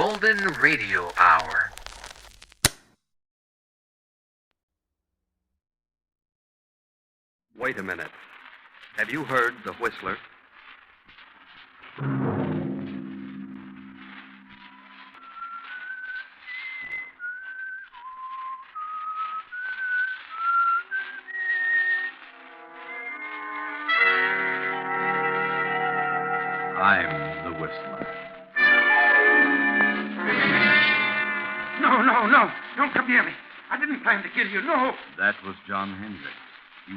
Golden Radio Hour. Wait a minute. Have you heard the Whistler? I'm the Whistler. No. Don't come near me. I didn't plan to kill you, no. That was John Hendricks. He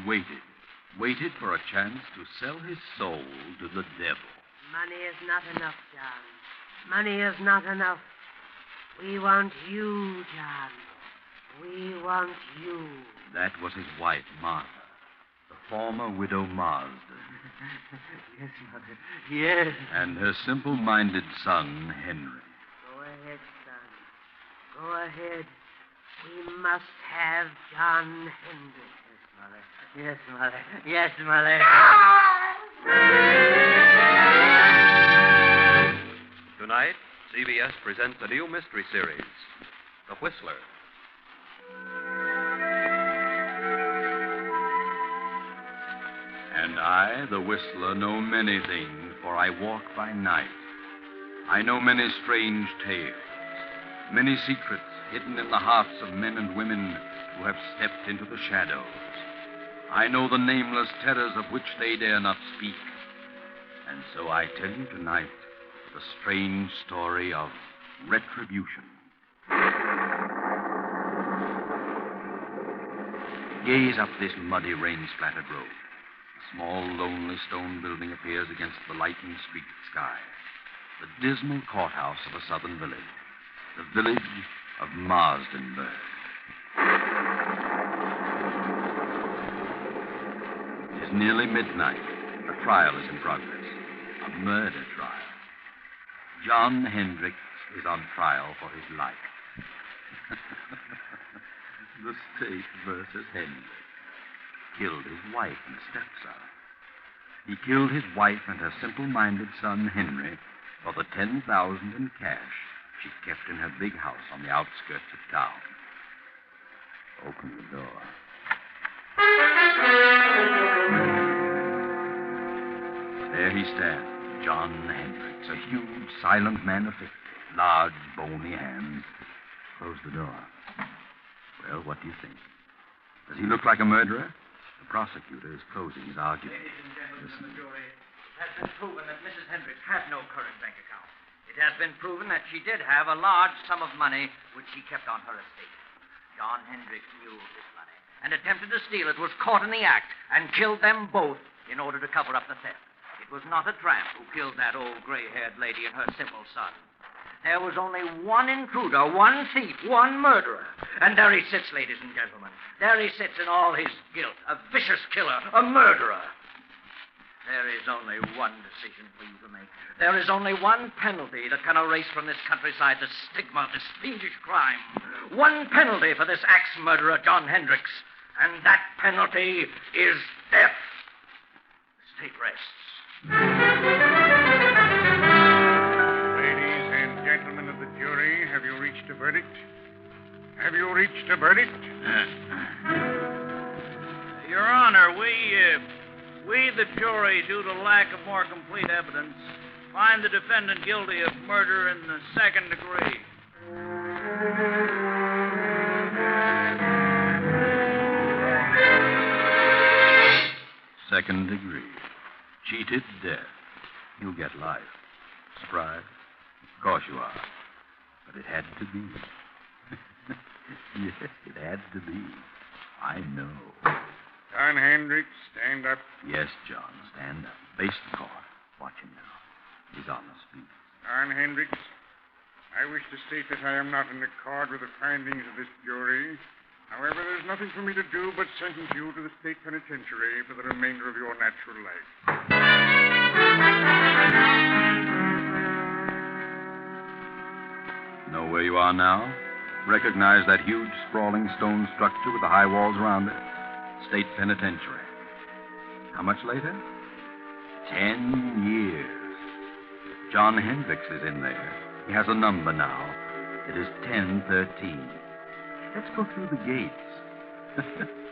waited for a chance to sell his soul to the devil. Money is not enough, John. Money is not enough. We want you, John. We want you. That was his wife, Martha, the former widow Marsden. Yes, Mother. Yes. And her simple-minded son, Henry. Go ahead, son. Go ahead. We must have John Hendricks. Yes, Mother. Yes, Mother. Tonight, CBS presents a new mystery series, The Whistler. And I, the Whistler, know many things, for I walk by night. I know many strange tales, many secrets hidden in the hearts of men and women who have stepped into the shadows. I know the nameless terrors of which they dare not speak. And so I tell you tonight the strange story of Retribution. Gaze up this muddy, rain-splattered road. A small, lonely stone building appears against the lightning-streaked sky. The dismal courthouse of a southern village. The village of Marsdenburg. It is nearly midnight. A trial is in progress. A murder trial. John Hendricks is on trial for his life. The state versus Hendricks. Killed his wife and stepson. He killed his wife and her simple-minded son, Henry, for the $10,000 in cash she kept in her big house on the outskirts of town. Open the door. There he stands, John Hendricks, a huge, silent man of 50, large, bony hands. Close the door. Well, what do you think? Does he look like a murderer? The prosecutor is closing his argument. Ladies and gentlemen of the jury, it has been proven that Mrs. Hendricks had no current bank account. It has been proven that she did have a large sum of money which she kept on her estate. John Hendricks knew of this money and attempted to steal it, was caught in the act, and killed them both in order to cover up the theft. It was not a tramp who killed that old gray-haired lady and her simple son. There was only one intruder, one thief, one murderer. And there he sits, ladies and gentlemen. There he sits in all his guilt, a vicious killer, a murderer. There is only one decision for you to make. There is only one penalty that can erase from this countryside the stigma of this fiendish crime. One penalty for this axe murderer, John Hendricks. And that penalty is death. The state rests. Gentlemen of the jury, have you reached a verdict? Have you reached a verdict? Your Honor, we, the jury, due to lack of more complete evidence, find the defendant guilty of murder in the second degree. Second degree. Cheated death. You'll get life. Surprised? Of course you are. But it had to be. Yes, it had to be. I know. John Hendricks, stand up. Yes, John, stand up. Face the court. Watch him now. He's on the speak. John Hendricks, I wish to state that I am not in accord with the findings of this jury. However, there's nothing for me to do but sentence you to the state penitentiary for the remainder of your natural life. Know where you are now? Recognize that huge, sprawling stone structure with the high walls around it? State penitentiary. How much later? 10 years. John Hendricks is in there. He has a number now. It is 1013. Let's go through the gates.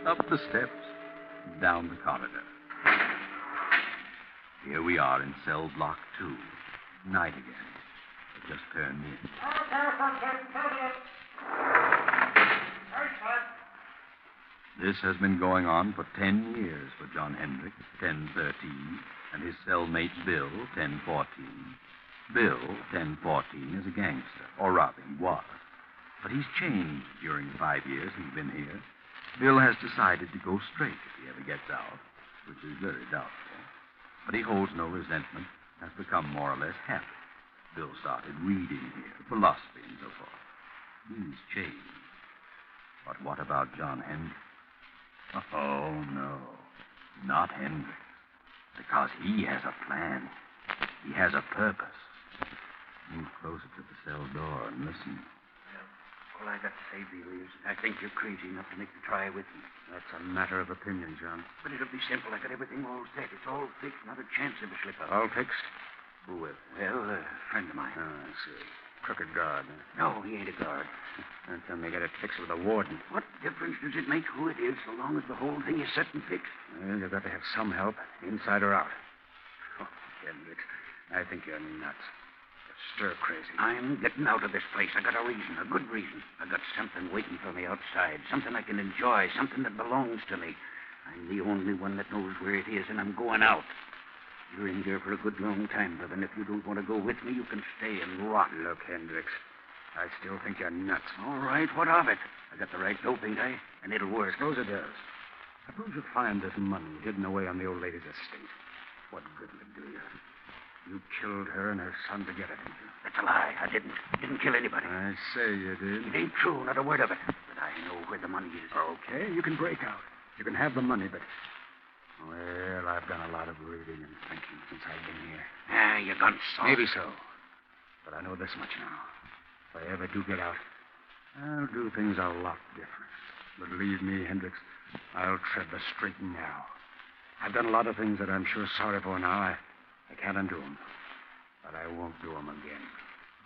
Up the steps, down the corridor. Here we are in cell block 2. Night again. We just turned in. This has been going on for 10 years for John Hendricks, 1013, and his cellmate Bill, 1014. Bill, 1014, is a gangster, or rather, he was. But he's changed during the 5 years he's been here. Bill has decided to go straight if he ever gets out, which is very doubtful. But he holds no resentment, has become more or less happy. Bill started reading here, philosophy and so forth. He's changed. But what about John Hendricks? Oh, no. Not Hendricks. Because he has a plan. He has a purpose. Move closer to the cell door and listen. All I got to say, Bill, is I think you're crazy enough to make the try with me. That's a matter of opinion, John. But it'll be simple. I got everything all set. It's all fixed. Not a chance of a slip-up. All fixed? Who with? Well, a friend of mine. Oh, I see. Crooked guard. No, he ain't a guard. Don't tell me you got it fixed with a warden. What difference does it make who it is so long as the whole thing is set and fixed? Well, you've got to have some help, inside or out. Oh, Hendricks, I think you're nuts. You're stir crazy. I'm getting out of this place. I got a reason, a good reason. I got something waiting for me outside, something I can enjoy, something that belongs to me. I'm the only one that knows where it is, and I'm going out. You're in here for a good long time, brother, and if you don't want to go with me, you can stay and rot. Look, Hendricks, I still think you're nuts. All right, what of it? I got the right dope, ain't I? And it'll work. Suppose it does. Suppose you find this money hidden away on the old lady's estate. What good will it do you? You killed her and her son to get it, didn't you? That's a lie. I didn't. Didn't kill anybody. I say you did. It ain't true, not a word of it. But I know where the money is. Okay, you can break out. You can have the money, but... Well, I've done a lot of reading and thinking since I've been here. Ah, you gone soft. Maybe so. But I know this much now. If I ever do get out, I'll do things a lot different. Believe me, Hendricks, I'll tread the straight and narrow. I've done a lot of things that I'm sure sorry for now. I can't undo them. But I won't do them again.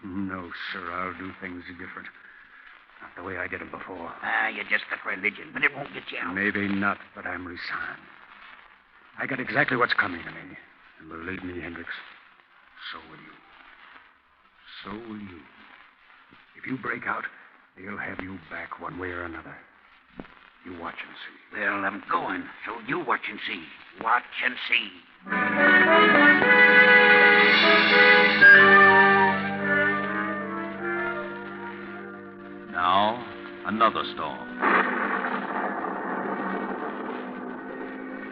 No, sir, I'll do things different. Not the way I did them before. Ah, you just got religion, but it won't get you out. Maybe not, but I'm resigned. I got exactly what's coming to me. And believe me, Hendricks, so will you. So will you. If you break out, they'll have you back one way or another. You watch and see. Well, I'm going, so you watch and see. Watch and see. Now, another storm.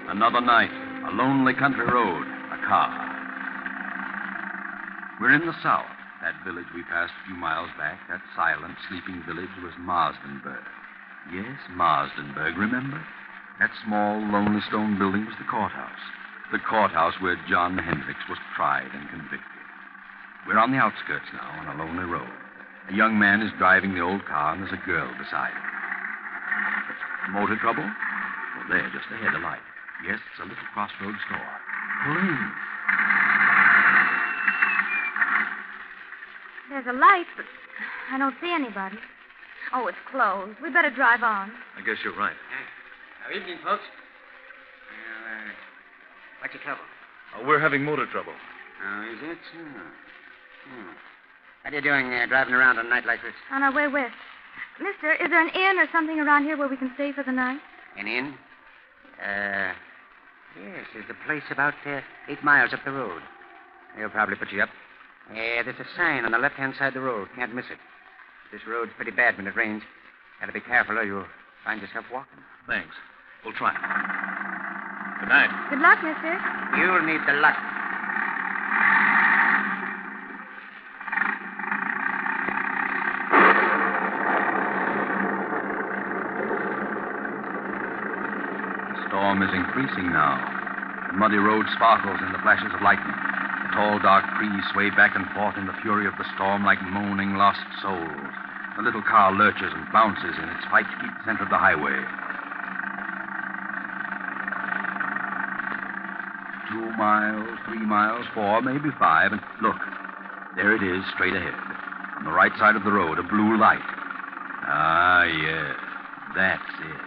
Another night, a lonely country road, a car. We're in the south. That village we passed a few miles back, that silent, sleeping village, was Marsdenburg. Yes, Marsdenburg, remember? That small, lonely stone building was the courthouse. The courthouse where John Hendricks was tried and convicted. We're on the outskirts now, on a lonely road. A young man is driving the old car, and there's a girl beside him. Motor trouble? Well, there, just ahead, a light. Yes, it's a little crossroads store. Pull in. There's a light, but I don't see anybody. Oh, it's closed. We better drive on. I guess you're right. Good evening, folks. What's your trouble? We're having motor trouble. Oh, is it? What are you doing driving around on a night like this? On our way west. Mister, is there an inn or something around here where we can stay for the night? An inn? Yes, there's a place about 8 miles up the road. They'll probably put you up. There's a sign on the left-hand side of the road. Can't miss it. This road's pretty bad when it rains. Gotta be careful or you'll find yourself walking. Thanks. We'll try. Good night. Good luck, mister. You'll need the luck. The storm is increasing now. The muddy road sparkles in the flashes of lightning. The tall, dark trees sway back and forth in the fury of the storm like moaning, lost souls. The little car lurches and bounces in its fight to keep the center of the highway. 2 miles, 3 miles, 4, maybe 5, and look, there it is, straight ahead. On the right side of the road, a blue light. Ah, yes. That's it.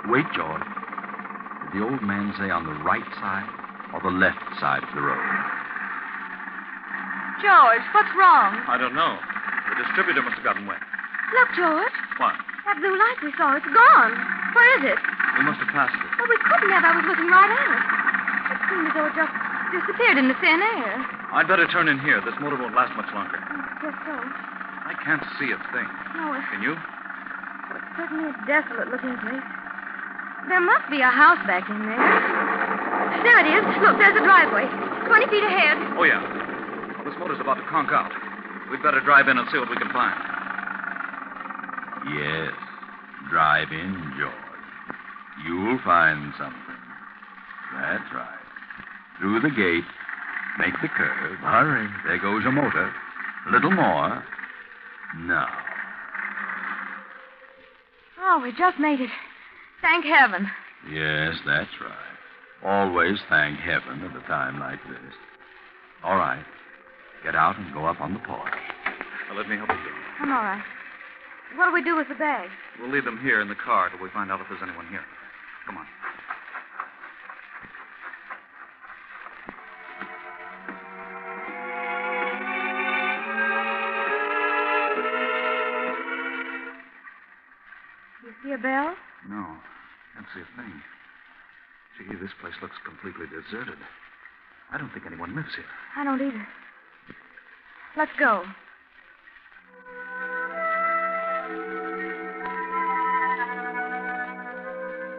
Wait, George. Did the old man say on the right side or the left side of the road? George, what's wrong? I don't know. The distributor must have gotten wet. Look, George. What? That blue light we saw, it's gone. Where is it? We must have passed it. Well, we couldn't have. I was looking right at it. It seemed as though it just disappeared in the thin air. I'd better turn in here. This motor won't last much longer. Guess so. I can't see a thing. No, Can you? it's certainly a desolate-looking place. There must be a house back in there. There it is. Look, there's a driveway. 20 feet ahead. Oh, yeah. Well, this motor's about to conk out. We'd better drive in and see what we can find. Yes. Drive in, George. You'll find something. That's right. Through the gate. Make the curve. Hurry. There goes your motor. A little more. Now. Oh, we just made it. Thank heaven. Yes, that's right. Always thank heaven at a time like this. All right. Get out and go up on the porch. Now, let me help you, Joe. I'm all right. What do we do with the bags? We'll leave them here in the car till we find out if there's anyone here. Come on. You see a bell? No. Can't see a thing. Gee, this place looks completely deserted. I don't think anyone lives here. I don't either. Let's go.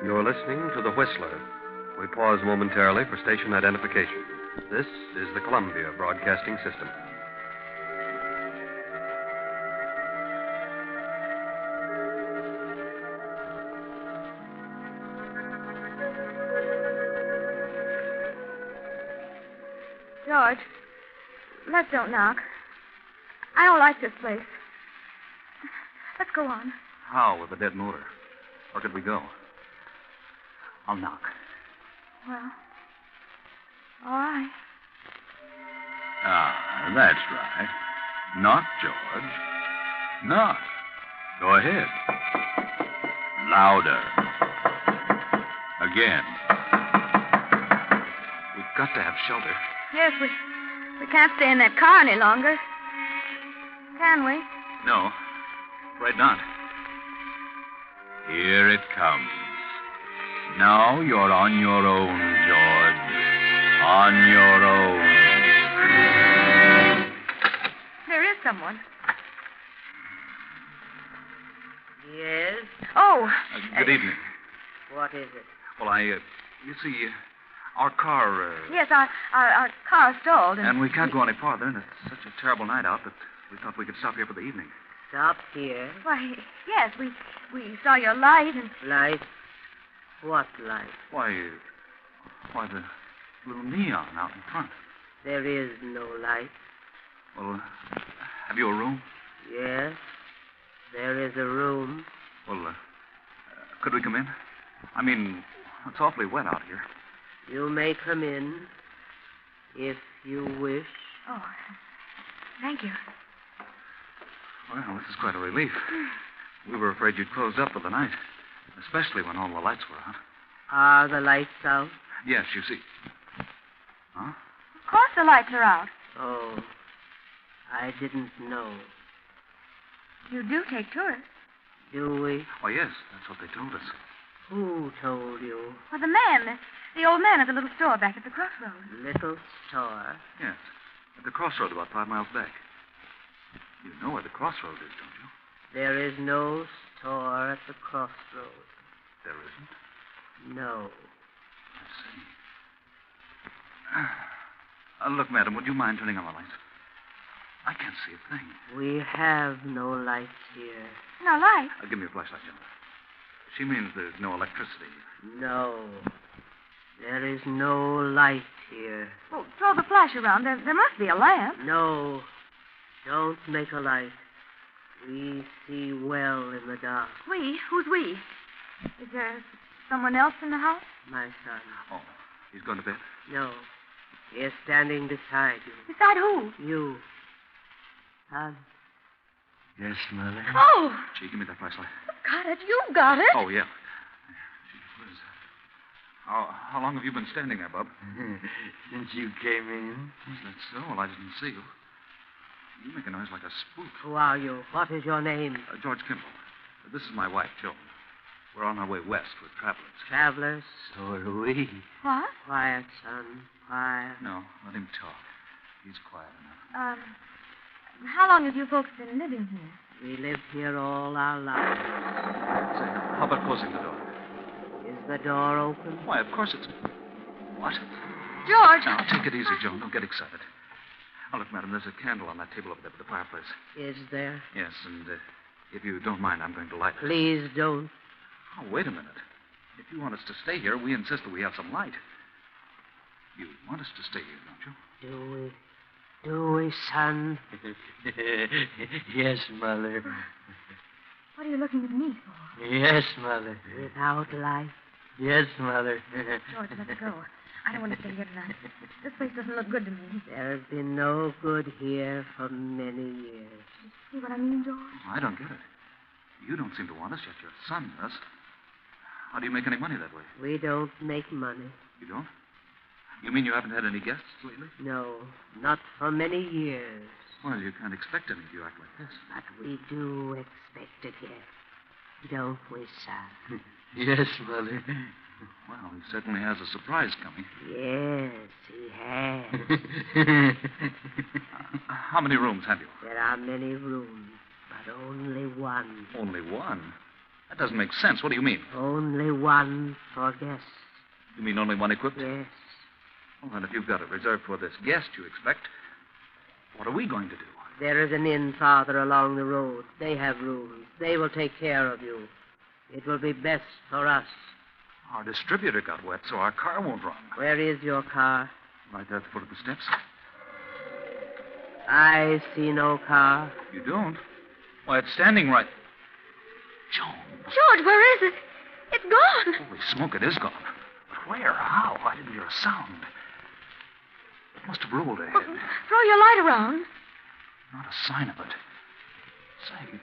You're listening to The Whistler. We pause momentarily for station identification. This is the Columbia Broadcasting System. George, let's don't knock. I don't like this place. Let's go on. How with a dead motor? Where could we go? I'll knock. Well, all right. Ah, that's right. Knock, George. Knock. Go ahead. Louder. Again. We've got to have shelter. Yes, we can't stay in that car any longer. Can we? No. Right not. Here it comes. Now you're on your own, George. On your own. There is someone. Yes? Oh. Good evening. What is it? Well, you see, our car... Yes, our car stalled. And we can't go any farther, and it's such a terrible night out that we thought we could stop here for the evening. Stop here. Why, yes, we saw your light and... Light? What light? Why, the little neon out in front. There is no light. Well, have you a room? Yes, there is a room. Well, could we come in? I mean, it's awfully wet out here. You may come in if you wish. Oh, thank you. Well, this is quite a relief. We were afraid you'd closed up for the night, especially when all the lights were out. Are the lights out? Yes, you see. Huh? Of course the lights are out. Oh, I didn't know. You do take tourists. Do we? Oh, yes, that's what they told us. Who told you? Well, the old man at the little store back at the crossroads. Little store? Yes, at the crossroad about 5 miles back. You know where the crossroad is, don't you? There is no store at the crossroad. There isn't? No. I see. Look, madam, would you mind turning on the lights? I can't see a thing. We have no lights here. No light? Give me a flashlight, Jennifer. She means there's no electricity. No. There is no light here. Well, throw the flash around. There must be a lamp. No. Don't make a light. We see well in the dark. We? Who's we? Is there someone else in the house? My son. Oh, he's going to bed? No. He is standing beside you. Beside who? You. Son. Yes, Mother. Oh, Gee, give me that flashlight. got it. You got it. Oh, yeah. Gee whiz. How long have you been standing there, Bub? Since you came in. Is that so? Well, I didn't see you. You make a noise like a spook. Who are you? What is your name? George Kimball. This is my wife, Joan. We're on our way west with travelers. Travelers? So are we. What? Quiet, son. Quiet. No, let him talk. He's quiet enough. How long have you folks been living here? We lived here all our lives. Say, how about closing the door? Is the door open? Why, of course it's... What? George. Now, take it easy, Joan. Don't get excited. Oh, look, madam, there's a candle on that table over there by the fireplace. Is there? Yes, and if you don't mind, I'm going to light it. Please don't. Oh, wait a minute. If you want us to stay here, we insist that we have some light. You want us to stay here, don't you? Do we? Do we, son? Yes, Mother. What are you looking at me for? Yes, Mother. Without light? Yes, Mother. George, let's go. I don't want to stay here tonight. This place doesn't look good to me. There's been no good here for many years. See what I mean, George? I don't get it. You don't seem to want us, yet your son does. How do you make any money that way? We don't make money. You don't? You mean you haven't had any guests lately? No, not for many years. Well, you can't expect any if you act like this. But we do expect it here. Don't we, son? Yes, Mother. Well, he certainly has a surprise coming. Yes, he has. How many rooms have you? There are many rooms, but only one. Only one? That doesn't make sense. What do you mean? Only one for guests. You mean only one equipped? Yes. Well, then if you've got it reserved for this guest you expect, what are we going to do? There is an inn farther along the road. They have rooms. They will take care of you. It will be best for us. Our distributor got wet, so our car won't run. Where is your car? Right there at the foot of the steps. I see no car. You don't? Why, it's standing right... Joan. George, where is it? It's gone. Holy smoke, it is gone. But where? How? I didn't hear a sound. It must have rolled ahead. Well, throw your light around. Not a sign of it. Say,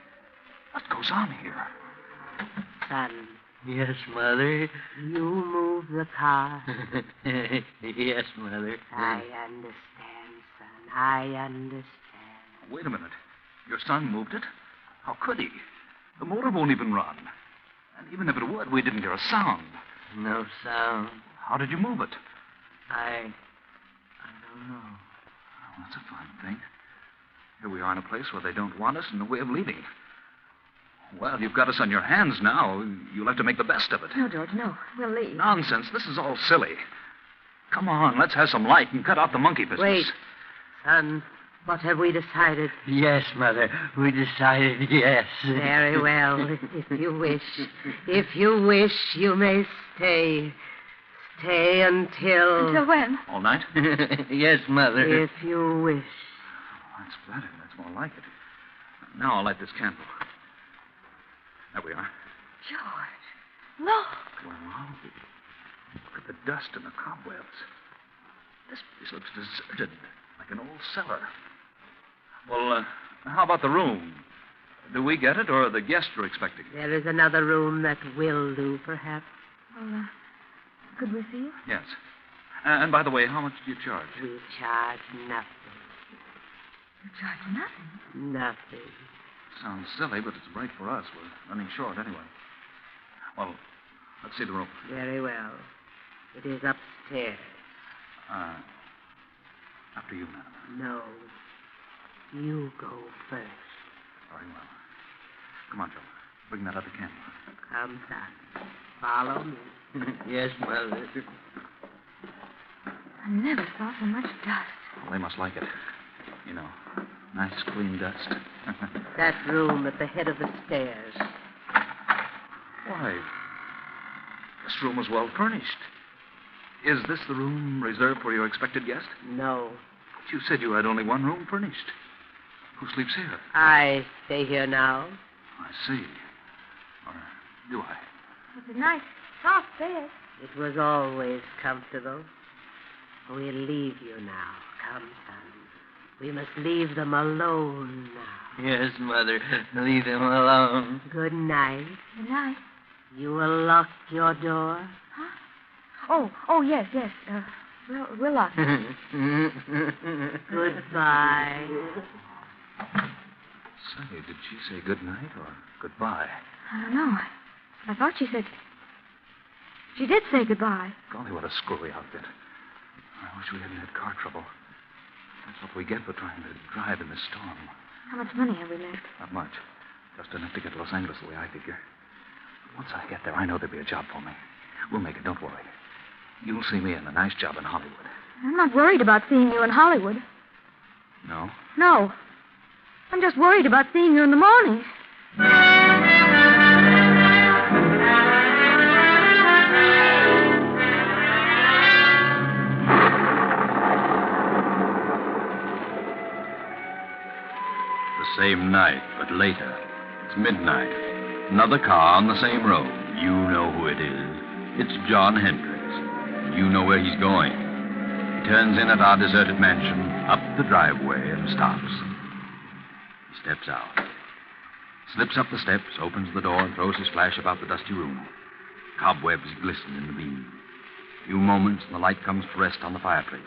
what goes on here? Son, Yes, Mother. you move the car. Yes, Mother. I understand, son. I understand. Wait a minute. Your son moved it? How could he? The motor won't even run. And even if it would, we didn't hear a sound. No sound. How did you move it? I don't know. Oh, that's a fine thing. Here we are in a place where they don't want us and no way of leaving. Well, you've got us on your hands now. You'll have to make the best of it. No, George, no. We'll leave. Nonsense. This is all silly. Come on, let's have some light and cut out the monkey business. Wait. Son, what have we decided? Yes, Mother. We decided yes. Very well, if you wish. If you wish, you may stay. Stay until... Until when? All night? Yes, Mother. If you wish. That's better. That's more like it. Now I'll light this candle. There we are. George, look. Well, look at the dust and the cobwebs. This place looks deserted, like an old cellar. Well, how about the room? Do we get it, or the guests we're expecting? There is another room that will do, perhaps. Well, could we see it? Yes. And by the way, how much do you charge? We charge nothing. You charge nothing. Nothing. Sounds silly, but it's right for us. We're running short anyway. Well, let's see the room. Very well. It is upstairs. After you, madam. No. You go first. Very well. Come on, Joe. Bring that other candle. Come, son. Follow me. Yes, Mother. I never saw so much dust. Well, they must like it. You know, nice clean dust. That room at the head of the stairs. Why, this room was well furnished. Is this the room reserved for your expected guest? No. But you said you had only one room furnished. Who sleeps here? I stay here now. I see. Or do I? It's a nice, soft bed. It was always comfortable. We'll leave you now. Come, son. We must leave them alone now. Yes, Mother. Leave them alone. Good night. Good night. You will lock your door? Oh, yes. We'll lock it. Goodbye. Say, did she say good night or goodbye? I don't know. I thought she said... She did say goodbye. Golly, what a screwy outfit. I wish we hadn't had car trouble. That's what we get for trying to drive in this storm. How much money have we left? Not much. Just enough to get to Los Angeles the way I figure. Once I get there, I know there'll be a job for me. We'll make it, don't worry. You'll see me in a nice job in Hollywood. I'm not worried about seeing you in Hollywood. No? No. I'm just worried about seeing you in the morning. The same night, but later. It's midnight. Another car on the same road. You know who it is. It's John Hendricks. You know where he's going. He turns in at our deserted mansion, up the driveway, and stops. He steps out. Slips up the steps, opens the door, and throws his flash about the dusty room. Cobwebs glisten in the beam. A few moments, and the light comes to rest on the fireplace.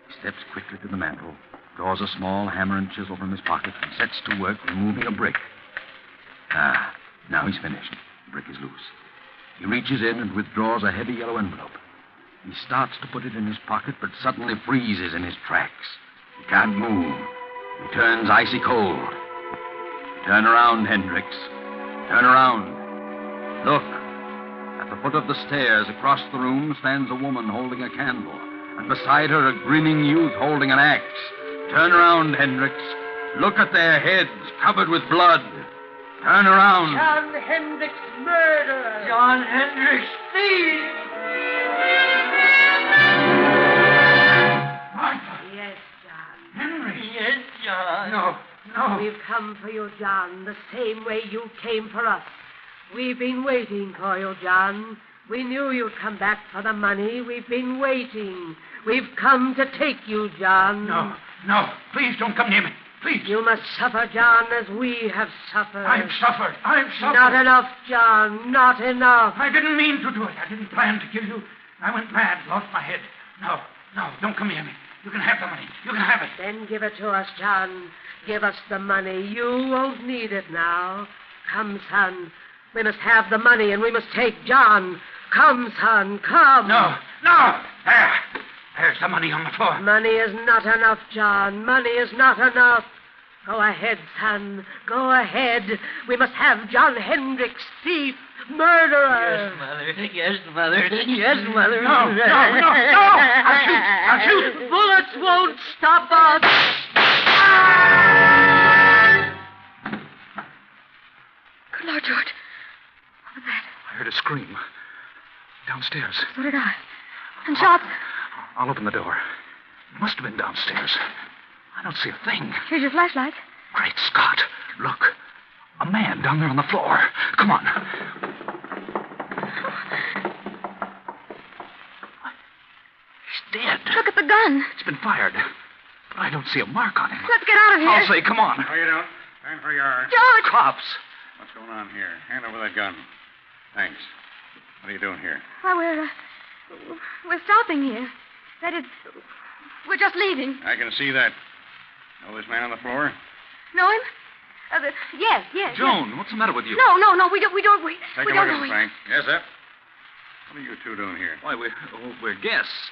He steps quickly to the mantel, draws a small hammer and chisel from his pocket, and sets to work removing a brick. Now he's finished. The brick is loose. He reaches in and withdraws a heavy yellow envelope. He starts to put it in his pocket, but suddenly freezes in his tracks. He can't move. He turns icy cold. Turn around, Hendricks. Turn around. Look. At the foot of the stairs across the room stands a woman holding a candle, and beside her a grinning youth holding an axe. Turn around, Hendricks. Look at their heads covered with blood. Turn around. John Hendricks, murderer. John Hendricks, thief. Martha. Yes, John. Henry. Yes, John. No. We've come for you, John, the same way you came for us. We've been waiting for you, John. We knew you'd come back for the money. We've been waiting. We've come to take you, John. No. Please don't come near me. Please. You must suffer, John, as we have suffered. I've suffered. Not enough, John. Not enough. I didn't mean to do it. I didn't plan to kill you. I went mad, lost my head. No. Don't come near me. You can have the money. You can have it. Then give it to us, John. Give us the money. You won't need it now. Come, son. We must have the money, and we must take John. Come, son, come. No. There's the money on the floor. Money is not enough, John. Money is not enough. Go ahead, son. Go ahead. We must have John Hendricks, thief, murderer. Yes, Mother. Yes, Mother. No. I'll shoot. Bullets won't stop us. Good Lord, George. What was that? I heard a scream. Downstairs. So did I. And shots. I'll open the door. It must have been downstairs. I don't see a thing. Here's your flashlight. Great Scott. Look. A man down there on the floor. Come on. He's dead. Look at the gun. It's been fired. But I don't see a mark on him. Let's get out of here. I'll say, come on. No, you don't. Stand where you are. George! Cops. What's going on here? Hand over that gun. Thanks. What are you doing here? Well, we're stopping here. That is, we're just leaving. I can see that. Know this man on the floor? Know him? Yes. Joan, what's the matter with you? No, we don't. Take We a don't look at know him, him. Frank. Yes, sir. What are you two doing here? Why, we're guests.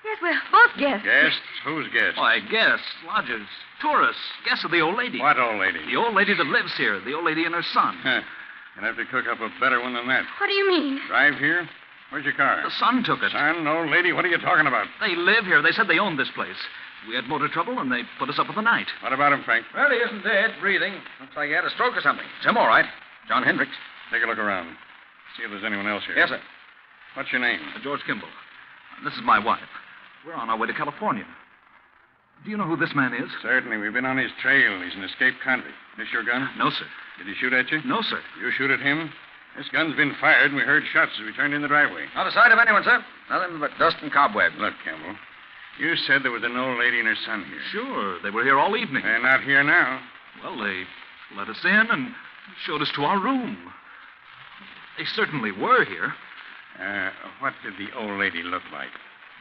Yes, we're both guests. Guests? Who's guests? Why, guests, lodgers, tourists, guests of the old lady. What old lady? The old lady that lives here, the old lady and her son. You'll have to cook up a better one than that. What do you mean? Drive here? Where's your car? The son took it. Son, old lady, what are you talking about? They live here. They said they owned this place. We had motor trouble, and they put us up for the night. What about him, Frank? Well, he isn't dead, breathing. Looks like he had a stroke or something. It's him, all right. John Hendricks. Take a look around. See if there's anyone else here. Yes, sir. What's your name? George Kimball. This is my wife. We're on our way to California. Do you know who this man is? Certainly. We've been on his trail. He's an escaped convict. This your gun? No, sir. Did he shoot at you? No, sir. You shoot at him? This gun's been fired, and we heard shots as we turned in the driveway. Not a sight of anyone, sir. Nothing but dust and cobwebs. Look, Campbell, You said there was an old lady and her son here. Sure, they were here all evening. They're not here now. Well, they let us in and showed us to our room. They certainly were here. What did the old lady look like?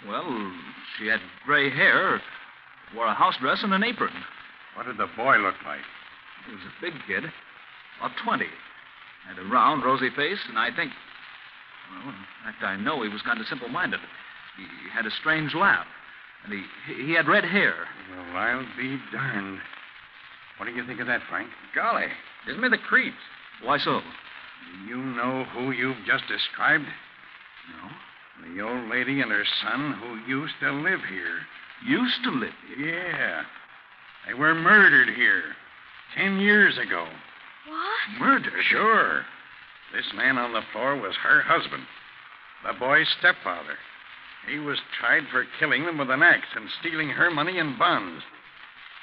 Well, she had gray hair, wore a house dress and an apron. What did the boy look like? He was a big kid, about 20. Had a round, rosy face, and I think... Well, in fact, I know he was kind of simple-minded. He had a strange laugh, and he had red hair. Well, I'll be darned. What do you think of that, Frank? Golly, gives me the creeps. Why so? Do you know who you've just described? No. The old lady and her son who used to live here. Used to live here? Yeah. They were murdered here 10 years ago. What? Murdered? Sure. This man on the floor was her husband, the boy's stepfather. He was tried for killing them with an axe and stealing her money and bonds.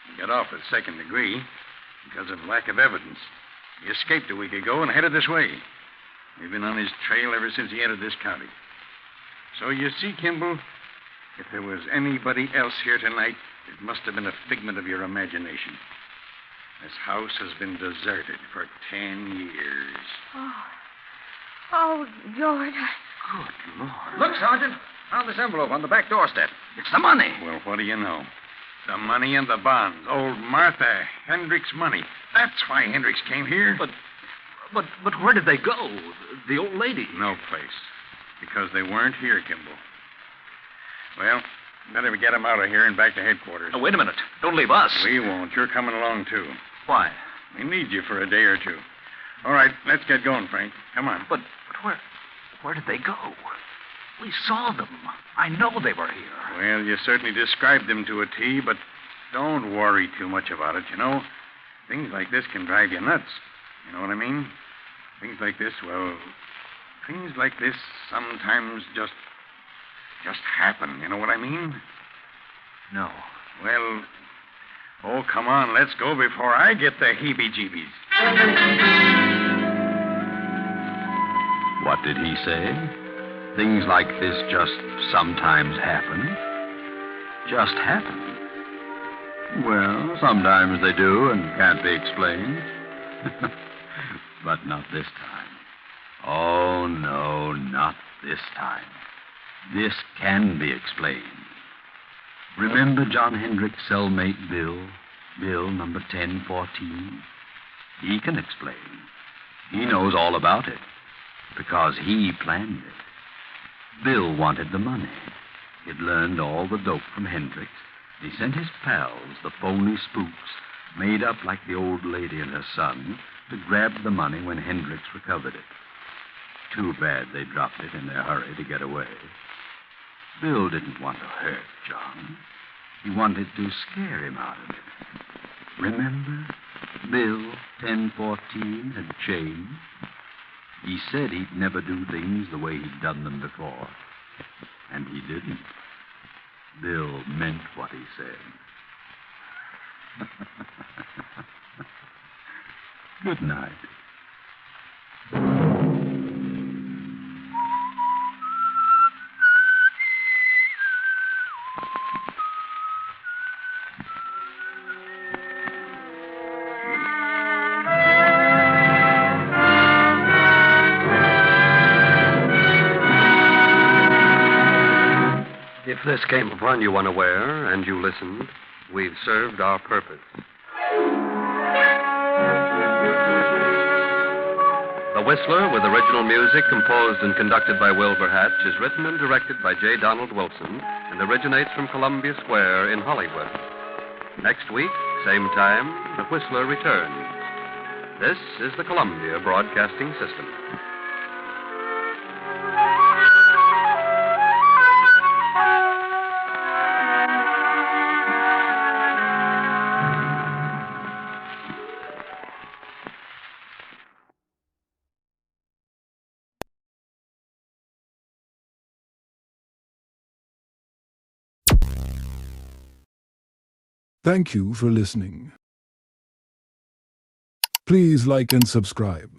He got off with second degree because of lack of evidence. He escaped a week ago and headed this way. We've been on his trail ever since he entered this county. So you see, Kimball, if there was anybody else here tonight, it must have been a figment of your imagination. This house has been deserted for 10 years. Oh, George. Good Lord. Look, Sergeant. Found this envelope on the back doorstep. It's the money. Well, what do you know? The money and the bonds. Old Martha Hendricks' money. That's why Hendricks came here. But where did they go? The old lady? No place. Because they weren't here, Kimball. Well, better get them out of here and back to headquarters. Oh, wait a minute. Don't leave us. We won't. You're coming along, too. Why? We need you for a day or two. All right, let's get going, Frank. Come on. But where did they go? We saw them. I know they were here. Well, you certainly described them to a T, but don't worry too much about it, you know. Things like this can drive you nuts. You know what I mean? Things like this sometimes just happen. You know what I mean? No. Well, oh, come on, let's go before I get the heebie-jeebies. What did he say? Things like this just sometimes happen? Just happen? Well, sometimes they do and can't be explained. But not this time. Oh, no, not this time. This can be explained. Remember John Hendrick's cellmate, Bill? Bill, number 1014? He can explain. He knows all about it because he planned it. Bill wanted the money. He'd learned all the dope from Hendricks. He sent his pals, the phony spooks, made up like the old lady and her son, to grab the money when Hendricks recovered it. Too bad they dropped it in their hurry to get away. Bill didn't want to hurt John. He wanted to scare him out of it. Remember? Bill, 1014, had changed. He said he'd never do things the way he'd done them before. And he didn't. Bill meant what he said. Good night. If this came upon you unaware and you listened, we've served our purpose. The Whistler, with original music composed and conducted by Wilbur Hatch, is written and directed by J. Donald Wilson and originates from Columbia Square in Hollywood. Next week, same time, The Whistler returns. This is the Columbia Broadcasting System. Thank you for listening. Please like and subscribe.